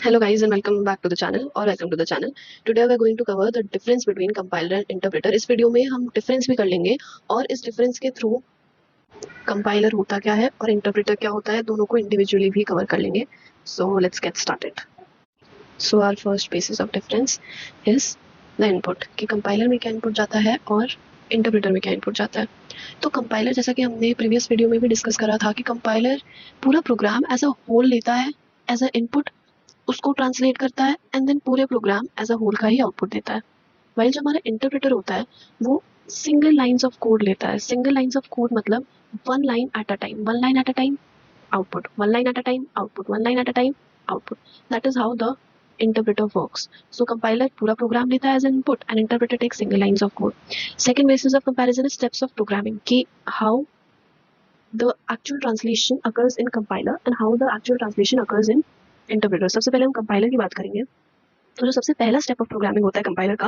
Hello guys and welcome back to the channel or welcome to the channel. Today we are going to cover the difference between compiler and interpreter. इस video में हम difference भी कर लेंगे और इस difference के through compiler होता क्या है और इंटरप्रेटर क्या होता है दोनों को इंडिविजुअली भी कवर कर लेंगे. So let's get started. So our first basis of difference is the input कि कंपाइलर में क्या इनपुट जाता है और इंटरप्रेटर में क्या इनपुट जाता है. तो कंपाइलर जैसा कि हमने प्रीवियस वीडियो में भी डिस्कस करा था कि कंपाइलर पूरा प्रोग्राम एज अ होल लेता है एज अ इनपुट, उसको ट्रांसलेट करता है एंड देन पूरे प्रोग्राम एज अ होल का ही आउटपुट देता है. वाइल जो हमारा इंटरप्रेटर होता है वो सिंगल लाइंस ऑफ कोड लेता है. सिंगल लाइंस ऑफ कोड मतलब one line at a time, one line at a time output, one line at a time output, one line at a time output. That is how the interpreter works. So compiler पूरा programme लेता है as an input and interpreter takes single lines of code. Second basis of comparison is steps of programming कि how the actual translation occurs in compiler and how the actual translation occurs in interpreter. सबसे पहले हम compiler की बात करेंगे. तो जो सबसे पहला स्टेप ऑफ प्रोग्रामिंग होता है कंपाइलर का,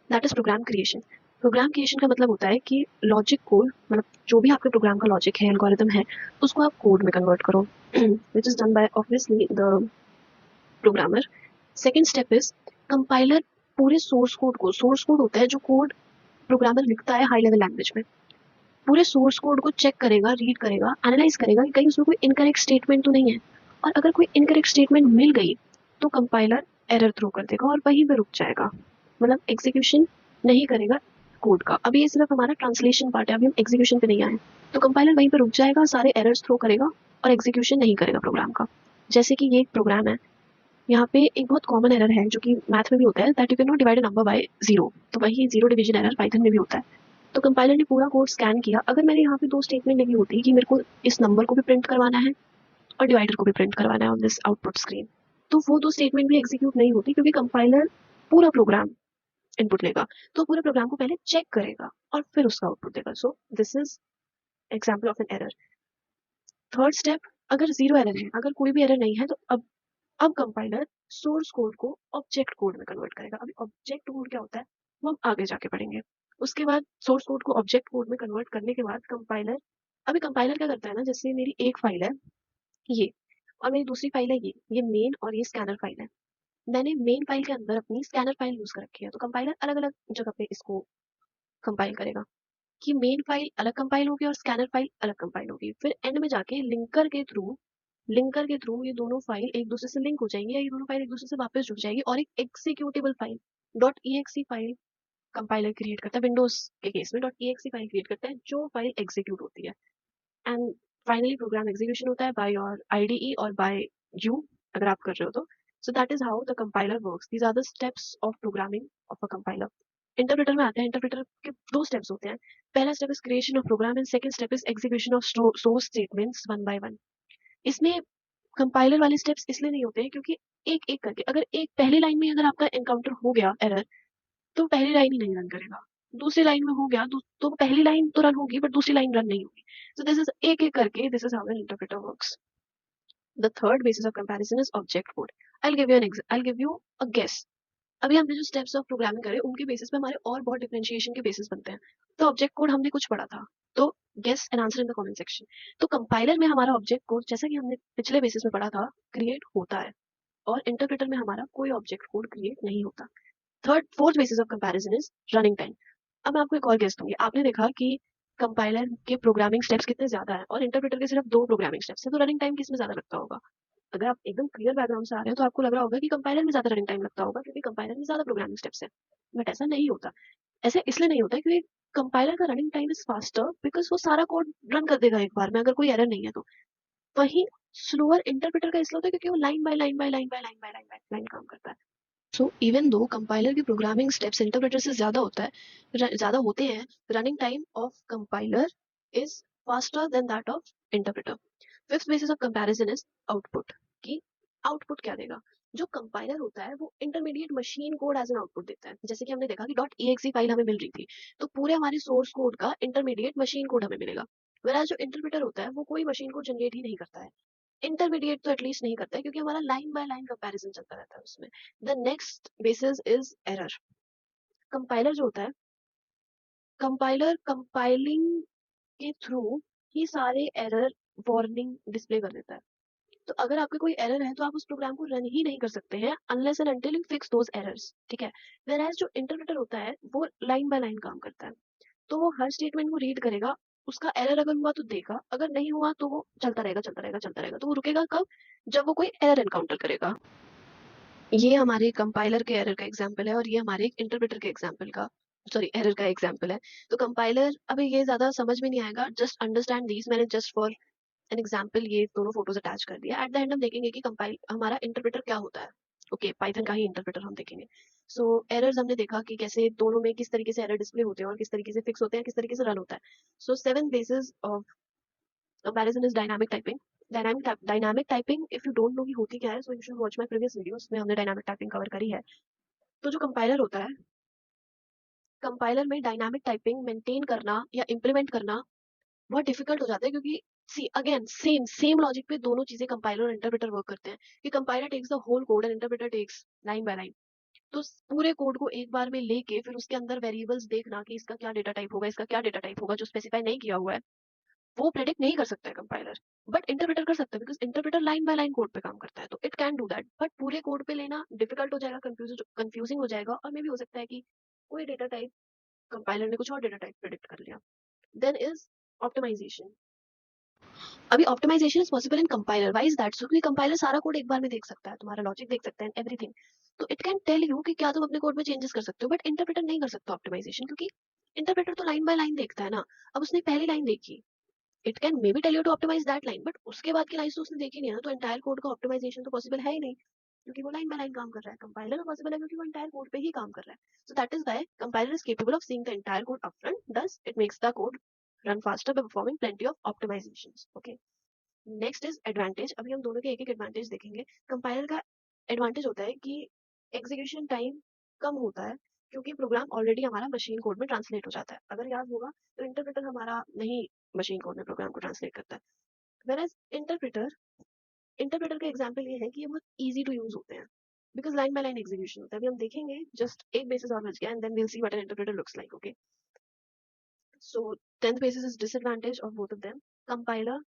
that is program creation. Program creation का मतलब होता है कि लॉजिक कोड, मतलब जो भी आपके प्रोग्राम का लॉजिक है, एल्गोरिथम है, उसको आप कोड में कन्वर्ट करो, which is done by obviously the programmer. Second step is compiler पूरे सोर्स कोड को, सोर्स कोड होता है जो कोड प्रोग्रामर लिखता है हाई लेवल लैंग्वेज में, पूरे सोर्स कोड को चेक करेगा, रीड करेगा, एनालाइज करेगा कि कहीं उसमें कोई इनकरेक्ट स्टेटमेंट तो नहीं है. और अगर कोई इनकरेक्ट स्टेटमेंट मिल गई तो कंपाइलर एरर थ्रो कर देगा और वहीं पे रुक जाएगा, मतलब एग्जीक्यूशन नहीं करेगा कोड का. अभी ये सिर्फ हमारा ट्रांसलेशन पार्ट है, अभी हम एग्जीक्यूशन पे नहीं आए. तो कंपाइलर वहीं पे रुक जाएगा, सारे एरर्स थ्रो करेगा और एग्जीक्यूशन नहीं करेगा प्रोग्राम का. जैसे कि ये एक प्रोग्राम है, यहाँ पे एक बहुत कॉमन एरर है जो कि मैथ में भी होता है, that you can not divide a number by zero. तो वही जीरो डिवीजन एरर पाइथन में भी होता है. तो कंपाइलर ने पूरा कोड स्कैन किया. अगर मैंने यहाँ पे दो स्टेटमेंट लगी होती कि मेरे को इस नंबर को भी प्रिंट करवाना है और डिवाइडर को भी प्रिंट करवाना है ऑन दिस आउटपुट स्क्रीन, तो वो दो स्टेटमेंट भी एग्जीक्यूट नहीं होती क्योंकि कंपाइलर पूरा प्रोग्राम इनपुट लेगा, तो पूरे प्रोग्राम को पहले चेक करेगा और फिर उसका आउटपुट देगा. So this is example of an error. Third step, अगर जीरो एरर है, अगर कोई भी एरर नहीं है, तो अब कंपाइलर सोर्स कोड को ऑब्जेक्ट कोड में कन्वर्ट करेगा. अभी ऑब्जेक्ट कोड क्या होता है वो हम आगे जाके पढ़ेंगे. उसके बाद सोर्स कोड को ऑब्जेक्ट कोड में कन्वर्ट करने के बाद कंपाइलर, अभी कंपाइलर क्या करता है ना, जैसे मेरी एक फाइल है ये और मेरी दूसरी फाइल है ये मेन और ये स्कैनर फाइल है. मैंने मेन फाइल के अंदर अपनी स्कैनर फाइल यूज कर रखी है, तो कंपाइलर अलग अलग जगह पे इसको कंपाइल करेगा कि मेन फाइल अलग कंपाइल होगी और स्कैनर फाइल अलग कंपाइल होगी. फिर एंड में जाके लिंकर के थ्रू ये दोनों फाइल एक दूसरे से लिंक हो जाएंगी या ये दोनों फाइल एक दूसरे से वापस जुड़ जाएगी और एक executable file dot E file compiler create करता है. विंडोज के केस में डॉट ई फाइल क्रिएट करता है जो फाइल एग्जीक्यूट होती है. एंड फाइनली प्रोग्राम एग्जीक्यूशन होता है बाय योर आईडीई और बाय यू, अगर आप कर रहे हो तो. So that is how the compiler works. These are the steps of programming of a compiler. Interpreter में आते हैं. इंटरप्रेटर के दो स्टेप्स होते हैं. पहला step is creation of program and second step is execution of source statements one by one. इसमें compiler वाले स्टेप्स इसलिए नहीं होते हैं क्योंकि एक एक करके, अगर एक पहली लाइन में अगर आपका एनकाउंटर हो गया एरर, तो पहली लाइन ही नहीं रन करेगा. दूसरी लाइन में हो गया तो पहली लाइन तो रन होगी बट दूसरी लाइन रन नहीं होगी. सो दिस इज एक एक करके, this is how an interpreter works. The third basis of comparison is object code. I give you a guess. अभी हमने जो स्टेप्स ऑफ प्रोग्रामिंग करे उनके बेसिस पे हमारे और बहुत डिफरेंशिएशन के बेसिस बनते हैं. तो ऑब्जेक्ट कोड हमने कुछ पढ़ा था, तो guess and answer in the comment section. तो कंपाइलर में हमारा ऑब्जेक्ट कोड, जैसा कि हमने पिछले बेसिस में पढ़ा था, क्रिएट होता है और इंटरप्रेटर में हमारा कोई ऑब्जेक्ट कोड क्रिएट नहीं होता. Third fourth basis of comparison is running time. अब मैं आपको एक और गेस दूंगी. आपने देखा कि कंपाइलर के प्रोग्रामिंग स्टेप्स कितने ज्यादा है और इंटरप्रेटर के सिर्फ दो प्रोग्रामिंग स्टेप्स है, तो रनिंग टाइम किसमें ज्यादा लगता होगा? अगर आप एकदम क्लियर बैकग्राउंड से आ रहे हैं तो आपको लग रहा होगा कि कंपाइलर में ज्यादा रनिंग टाइम लगता होगा क्योंकि कंपाइलर में ज्यादा प्रोग्रामिंग स्टेप्स है. बट ऐसा नहीं होता. ऐसा इसलिए नहीं होता क्योंकि कंपाइलर का running time is faster because वो सारा कोड रन कर देगा एक बार में अगर कोई एरर नहीं है तो. वहीं स्लोअर इंटरप्रेटर का इसलिए होता है क्योंकि वो line by line by line by line by line by line काम करता है. सो इवन दो कंपाइलर के प्रोग्रामिंग स्टेप्स इंटरप्रेटर से ज्यादा होते हैं, running time of compiler is faster than that of interpreter. Fifth basis of comparison is output. कि output क्या देगा? जो कंपाइलर होता है वो intermediate machine code as an output देता है. जैसे कि हमने देखा कि डॉट ई फाइल हमें मिल रही थी, तो पूरे हमारे सोर्स कोड का इंटरमीडिएट मशीन कोड हमें मिलेगा. वेराज जो इंटरप्रेटर होता है वो कोई मशीन कोड जनरेट ही नहीं करता है, इंटरमीडिएट तो एटलीस्ट नहीं करता है क्योंकि हमारा लाइन बाय लाइन कंपैरिजन चलता रहता है उसमें. The next basis is error. Compiler जो होता है, कंपाइलर कंपाइलिंग के थ्रू ही सारे एरर वार्निंग डिस्प्ले कर देता है. तो अगर आपके कोई एरर है तो आप उस प्रोग्राम को रन ही नहीं कर सकते हैं unless and until you fix those errors, ठीक है। वेयरएज जो इंटरप्रेटर होता है वो लाइन बाय लाइन काम करता है, तो वो हर स्टेटमेंट को रीड करेगा, उसका एरर अगर हुआ तो देगा, अगर नहीं हुआ तो वो चलता रहेगा चलता रहेगा चलता रहेगा। तो वो रुकेगा कब? जब वो कोई एरर एनकाउंटर करेगा। ये हमारे कंपाइलर के एरर का एग्जाम्पल है और ये हमारे इंटरप्रेटर के एग्जाम्पल का, सॉरी, एरर का एग्जाम्पल है। तो कंपाइलर, अभी ये ज्यादा समझ में नहीं आएगा, जस्ट अंडरस्टैंड दीज। मैंने जस्ट फॉर एन एग्जाम्पल ये दोनों फोटोज अटैच कर दिया। एट द एंड हम देखेंगे कि कंपाइल हमारा इंटरप्रेटर क्या होता है। ओके, पाइथन का ही इंटरप्रेटर हम देखेंगे। सो एरर्स हमने देखा कि कैसे दोनों में किस तरीके से एरर डिस्प्ले होते हैं और किस तरीके से फिक्स होते हैं, किस तरीके से रन होता है। सो 7 basis of comparison is dynamic typing. Dynamic typing if you don't know कि होती क्या है, so you should watch my previous videos में हमने डायनामिक टाइपिंग कवर करी है। तो जो कंपाइलर होता है, कंपाइलर में डायनामिक टाइपिंग मेंटेन करना या इम्प्लीमेंट करना बहुत डिफिकल्ट हो जाता है, क्योंकि see again same same logic पे दोनों चीजें कंपाइलर और इंटरप्रेटर वर्क करते हैं कि compiler takes the whole code and interpreter takes line by line. तो पूरे कोड को एक बार में लेके फिर उसके अंदर वेरिएबल्स देखना कि इसका क्या डेटा टाइप होगा, इसका क्या डेटा टाइप होगा, जो स्पेसिफाई नहीं किया हुआ है वो प्रेडिक्ट नहीं कर सकता है कंपाइलर, बट इंटरप्रेटर कर सकता है, because interpreter line by line code पे काम करता है, तो it can do that. But पूरे कोड पे लेना डिफिकल्ट हो जाएगा, कंफ्यूजिंग हो जाएगा, और मे भी हो सकता है कि कोई डेटा टाइप कंपाइलर ने कुछ और डेटा टाइप प्रेडिक्ट कर लिया। Then is optimisation. अभी optimisation is possible in compiler. Why is that? So क्योंकि कंपाइलर सारा कोड एक बार में देख सकता है, तुम्हारा लॉजिक देख सकता है, एवरीथिंग। तो इट कैन टेल यू कि क्या तुम अपने कोड में चेंजेस कर सकते हो, बट इंटरप्रेटर नहीं कर सकता ऑप्टिमाइजेशन, क्योंकि इंटरप्रेटर तो लाइन बाय लाइन देखता है ना। अब उसने पहली लाइन देखी, it can may be tell you to optimize that line, but उसके बाद की लाइन तो उसने देखी नहीं है ना, तो एंटायर कोड का ऑप्टिमाइजेशन तो पॉसिबल है ही नहीं, क्योंकि वो लाइन बाय लाइन काम कर रहा है। कंपाइलर में पॉसिबल है क्योंकि वो एंटायर कोड पे ही काम कर रहा है। सो that is why compiler is capable of seeing the entire code upfront, thus it makes the code run faster by performing plenty of optimizations. Okay. Next is advantage. अभी हम दोनों के एक एक एडवांटेज देखेंगे। कंपाइलर का एडवांटेज होता है कि एग्जीक्यूशन टाइम कम होता है, क्योंकि प्रोग्राम ऑलरेडी हमारा मशीन कोड में ट्रांसलेट हो जाता है। अगर याद होगा तो इंटरप्रेटर हमारा नहीं मशीन कोड में प्रोग्राम को ट्रांसलेट करता है, वेरएज इंटरप्रेटर, इंटरप्रेटर का एग्जांपल ये है कि ये बहुत इजी टू यूज होते हैं, because line by line execution होता है। अभी हम देखेंगे, जस्ट एक बेसिस और बच गया, and then we will see what an interpreter looks like. Okay, so 10th basis is disadvantage of both of them. Compiler,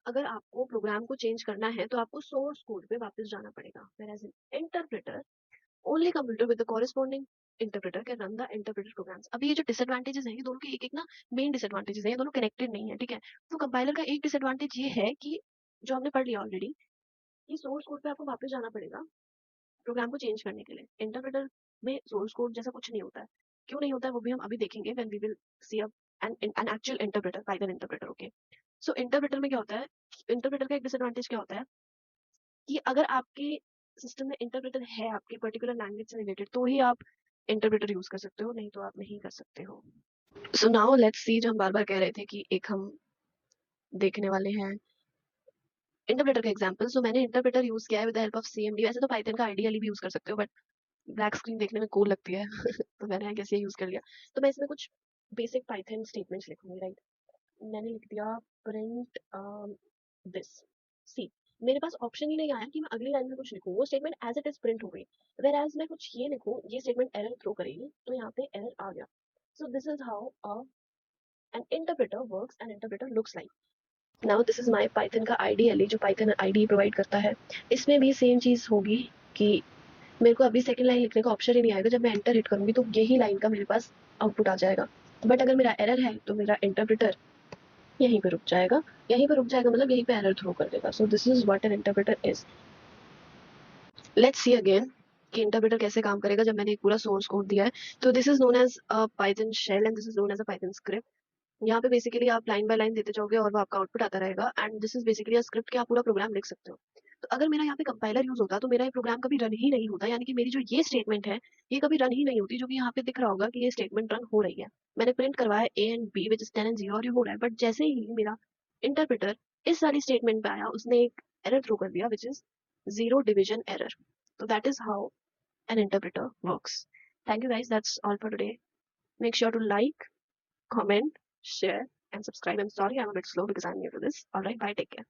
अगर आपको प्रोग्राम को चेंज करना है तो आपको सोर्स कोड पे वापस जाना पड़ेगा, whereas in interpreter only computer with the corresponding interpreter can run the interpreter programs। अभी ये जो डिसएडवांटेजेस हैं, ये दोनों के एक एक ना मेन डिसएडवांटेजेस हैं, ये दोनों कनेक्टेड नहीं है, ठीक है। तो कंपाइलर का एक डिसएडवांटेज ये है कि जो हमने पढ़ लिया ऑलरेडी, कि सोर्स कोड पे आपको वापस जाना पड़ेगा प्रोग्राम को चेंज करने के लिए। इंटरप्रेटर में सोर्स कोड जैसा कुछ नहीं होता है। क्यों नहीं होता है वो भी हम अभी देखेंगे when we will see an actual interpreter, Python interpreter। Okay, so interpreter में क्या होता है, इंटरप्रेटर का एक डिसएडवांटेज क्या होता है कि अगर आपके सिस्टम में इंटरप्रेटर है आपकी पर्टिकुलर लैंग्वेज से रिलेटेड, तो ही आप इंटरप्रेटर यूज कर सकते हो, नहीं तो आप नहीं कर सकते हो। सो नाउ लेट्स सी, जो हम बार बार कह रहे थे कि एक हम देखने वाले हैं इंटरप्रेटर का एग्जांपल। सो मैंने इंटरप्रेटर यूज किया है with the help of CMD. वैसे तो पाइथन का आइडियली भी यूज कर सकते हो, बट ब्लैक स्क्रीन देखने में कूल लगती है तो मैंने कैसे यूज कर लिया। तो मैं इसमें कुछ बेसिक पाइथन स्टेटमेंट्स लिखूंगी, राइट। मैंने लिख दिया प्रिंट दिस। सी, मेरे पास ऑप्शन ही नहीं आया कि मैं अगली लाइन में कुछ लिखूं, वो statement as it is print हो गई। वेर एज मैं कुछ ये लिखूं, ये स्टेटमेंट एरर थ्रो करेगी, तो यहाँ पे एरर आ गया। So this is how an interpreter works, N interpreter looks like. Now this is my Python का आईडीएलई, जो पाइथन आईडी प्रोवाइड करता है। इसमें भी सेम चीज होगी कि मेरे को अभी सेकंड लाइन लिखने का ऑप्शन ही नहीं आएगा, जब मैं एंटर हिट करूंगी तो यही लाइन का मेरे पास आउटपुट आ जाएगा। बट अगर मेरा एरर है तो मेरा इंटरप्रेटर यहीं पे रुक जाएगा। यहीं पे रुक जाएगा मतलब यहीं पे एरर थ्रो कर देगा। So this is what an interpreter is. Let's see again कि इंटरप्रेटर कैसे काम करेगा जब मैंने एक पूरा सोर्स कोड दिया है। तो this is known as a Python shell and this is known as a Python script. यहाँ पे बेसिकली आप लाइन बाय लाइन देते जाओगे और वो आपका आउटपुट आता रहेगा, and this is basically a script कि आप पूरा प्रोग्राम लिख सकते हो। तो अगर मेरा यहाँ पे कंपाइलर यूज होता तो मेरा ये प्रोग्राम कभी रन ही नहीं होता, यानी कि मेरी जो ये स्टेटमेंट है ये कभी रन ही नहीं होती, जो कि यहाँ पे दिख रहा होगा कि ये स्टेटमेंट रन हो रही है। मैंने प्रिंट करवाया A and B which is 10 and 0 और ये हो रहा है, बट जैसे ही मेरा इंटरप्रेटर इस वाली स्टेटमेंट पे आया, उसने एक एरर थ्रो कर दिया which is zero division error. तो that is how an interpreter works. Thank you guys, that's all for today. Make sure to like, comment, share, and subscribe. I'm sorry I'm a bit slow because I'm new to this. Alright, bye, take care.